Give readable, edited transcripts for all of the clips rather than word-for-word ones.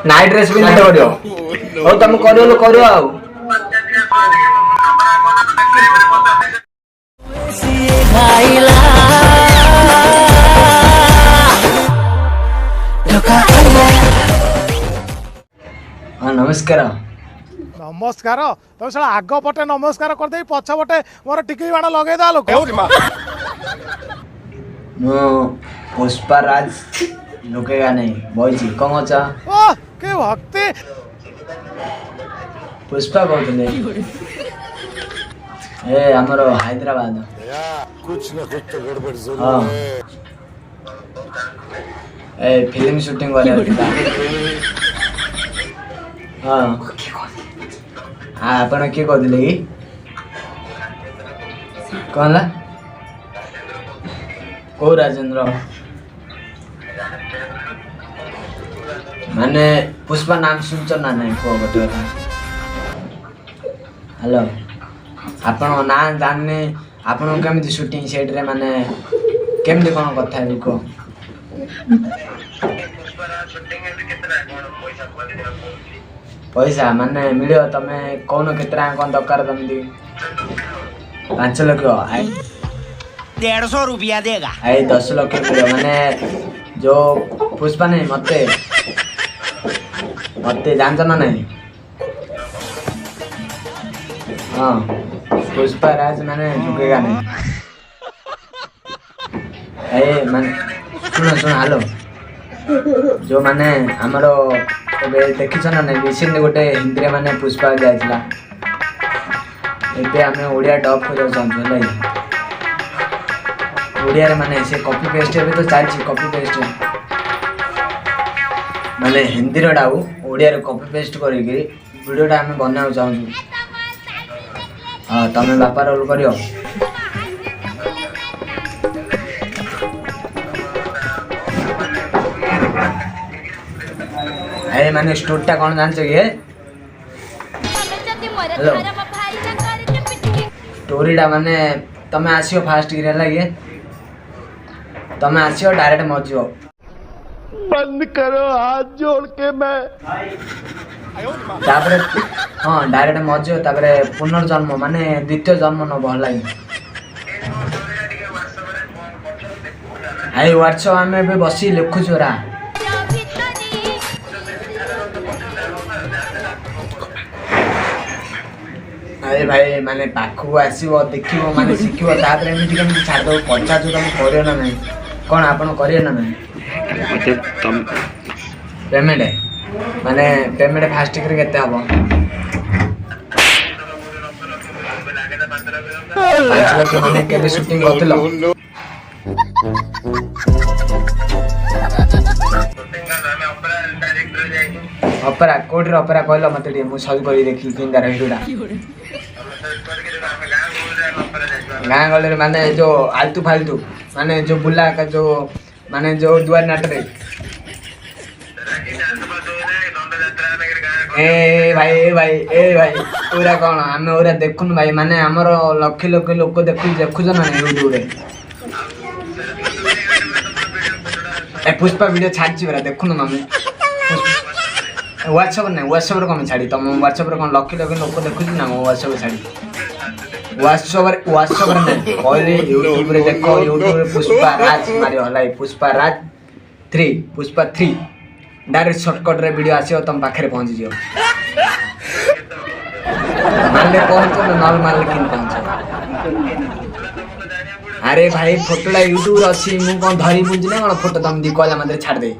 Night dress भी नहीं करियो ओ तुम करियो करियो आउ हाँ नमस्कार नमस्कार तुम साला आग पटे नमस्कार कर दे पछ पटे मोर टिकी बाण लगे दा लोक मो पुष्पा राज लुकेगा नहीं बोलची कौन अच्छा ओ के भक्ति पुष्पा कहते ए हमरो हैदराबाद कुछ ना कुछ तो गड़बड़ जरूर है। ए फिल्म शूटिंग वाले हाँ हाँ आपण किए कहते कि कौन ला कौ राजेंद्र माने पुष्पा नाम सुनच ना नहीं को गोटे हेलो आपण ना जाने आपण केमिति शूटिंग सेट रे माने केमिति कोन कथा है को पैसा माने मिलियो तमे कौन केतरा कोन दरकार तम दी 5 लाख आई 150 रुपया देगा आई 10 लाख मिलियो माने जो पुष्पा नहीं मते मते जानत ना नहीं हाँ पुष्पा राज माने झुकेगा नहीं ए मान सुन हेलो जो माने हमरो देखिछ ना नहीं रिसेंटली गोटे हिंदी रे माने पुष्पा जायतिला एबे हमें ओडिया डब कर समझ नहीं ओडिया रे माने से कॉपी पेस्ट एबे तो चालची कॉपी पेस्ट माने हिंदी रे डाउ ओडिया रे कॉपी पेस्ट करी के वीडियो टा हमें बनाउ चाहू हां तमे व्यापार रोल करियो अरे माने स्टोरीटा कौन जान चाहिए हेलो स्टोरीटा माने तमे आसियो फास्ट गिरे लगे तमे आसियो डायरेक्ट मजियो बंद करो हाथ जोड़ के मैं तापरे हां डायरेक्ट मजियो तापरे पुनर्जन्म माने द्वितीय जन्म न भल लागे आई व्हाट्सएप में भी बसी लिखु छोरा अरे भाई माने पाखु आसीबो देखिबो माने शिखिबो तापरे एमिति केमिति छाड़ दो पचा जो तुम करियो ना नहीं कोन आपण करियो ना नहीं मते तम पेमेंट माने पेमेंट फास्ट कर केते हबो 5 लाख माने केबे शूटिंग करतलो अपरा कोड रे अपरा कहलो मते डी मु सॉल्व करी देखि किंदा वीडियोडा गाँ गले माने जो आलतू फालतू माने जो बुला का जो माने जो दुआर नाटरे ए भाई पूरा कौन आम ओरा देखुन भाई माने हमर लक्ष लक्ष लोक देखुछ ना यूट्यूब रे ए पुष्पा वीडियो छाड़ची बरा देखुन मामे व्हाट्सएप रे कम छाड़ी तुम व्हाट्सएप रे कोन लक्ष लक्ष लोक देखुछ ना मो व्हाट्सएप छाड़ी व्हाट्सएप रे नहीं कहले यूट्यूब रे देखो यूट्यूब रे पुष्पा राज मारियो हलाई पुष्पा राज 3 पुष्पा 3 डायरेक्ट शॉर्टकट रे वीडियो आसीओ तुम पाखरे पहुंच जियो मानले पहुंच तो नॉर्मल किन पहुंच अरे भाई फोटोला यूट्यूब रे अछि मु कोन धरी बुझ ना कोन फोटो तुम दी कहला मते छाड़ दे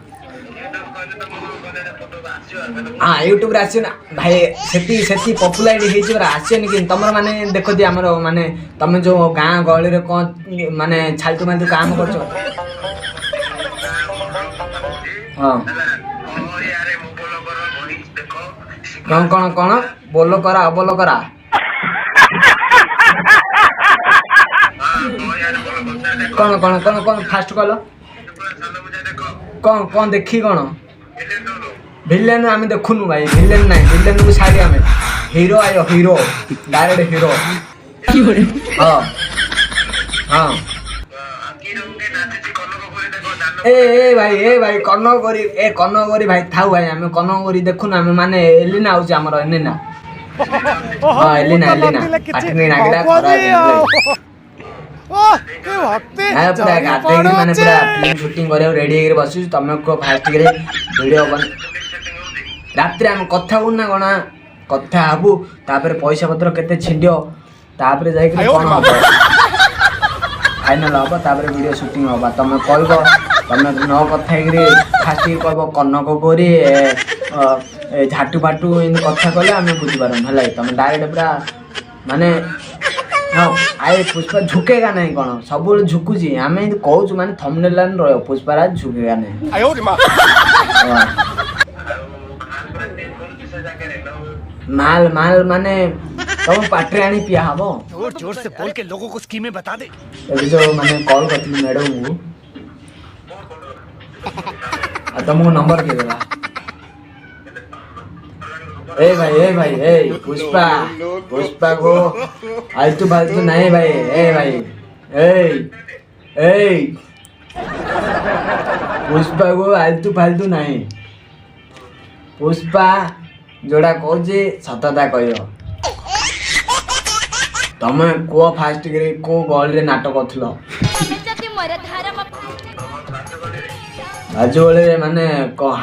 हाँ यूट्यूब रे आसी ना भाई सेती पॉपुलैरिटी हेछि बरा आसीनी कि तमर माने देखो दी हमर माने तमे जो गां गळी रे कोन माने छालतु माने काम करछो हां कौन बोलो करा बोलो करा कौन फास्ट कलो कौन देखी कौन विलेन आम देखुनु भाई विलेन नहीं विलेन को छाड़ी आम हीरो आयो हीरो डायरेक्ट हीरो हाँ हाँ ए भाई कनगरी भाई थाउ भाई आमे कनगरी देखु ना आमे माने एलिना आउची हमर एलिना हां एलिना पाटनी नागड़ा खरा के भक्ति पूरा गाते माने पूरा फिल्म शूटिंग करे रेडी हेकर बसु तमे को फास्ट करे वीडियो बन रात्रि हम कथा हो ना कोना कथा हबु तापर पैसा पत्र केते छिंडियो तापर जाई के कोन हो फाइनल हबो तापर वीडियो शूटिंग हबा तमे कहबो तमे न कथा हेकरे फास्ट कहबो कनक गोरी झाटू फाटू इन कथा कहले हमें बुझी पारम हलाई तमे डायरेक्ट पूरा माने हां आए पुष्पा झुकेगा नहीं कोन सब झुकु जी हमें कहू छु माने थंबनेल लाइन रहो पुष्पराज झुकेगा नहीं आयो रे मां माल माल माने तुम पाटरे आनी पिया हबो जोर जोर से बोल के लोगों को स्कीमें बता दे ए जो माने कॉल करथि मैडम को आ तुमको नंबर दे देला ए भाई पुष्पा को आलतू फालतू नहीं भाई ए पुष्पा को आलतू फालतू नहीं पुष्पा जोड़ा कहूँ सतता कह तमे को फास्ट करे को गल नाटक कर आज बेले माने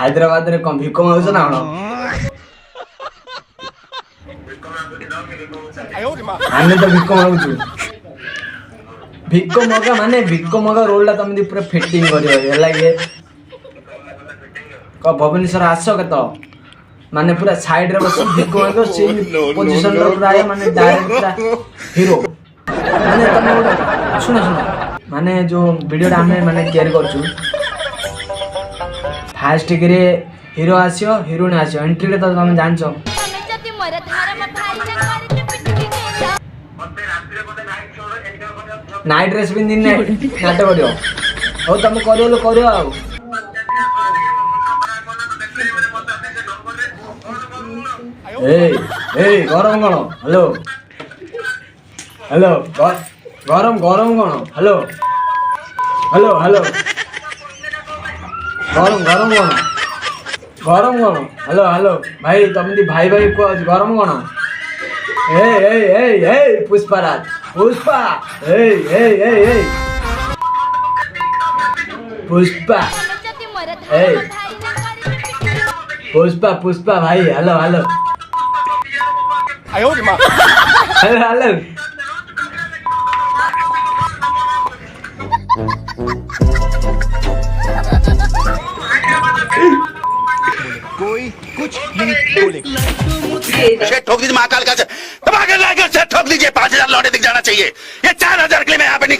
हैदराबाद रे कौन भिक मागुछ ना आमे तो भिक मागुछु भिक मगा माने भिक मगा रोल तुम पूरा फिटिंग कर भुवनेश्वर आस के माने पूरा साइड रे बस भिक मागो से पोजीशन रे पूरा माने डायरेक्ट पूरा हीरो माने तुम सुनो माने जो वीडियो हमें माने केयर करछु फास्ट करे हीरो आसियो हीरोइन आसियो एंट्री रे तो तुम जानछो नाइट ड्रेस पिन दिन नाटक करियो हो तुम करियो आ ए गरम गण हेलो गरम गण हेलो गरम गण हेलो भाई तुम भाई को गरम गण ए पुष्पराज पुष्पा पुष्पा भाई हेलो आयो रे मां हेलो कोई कुछ नहीं बोलेगा ठोक दीजिए महाकाल का ठोक दीजिए 5,000 लौटे दिख जाना चाहिए ये 4,000 के लिए मैं यहाँ पे नहीं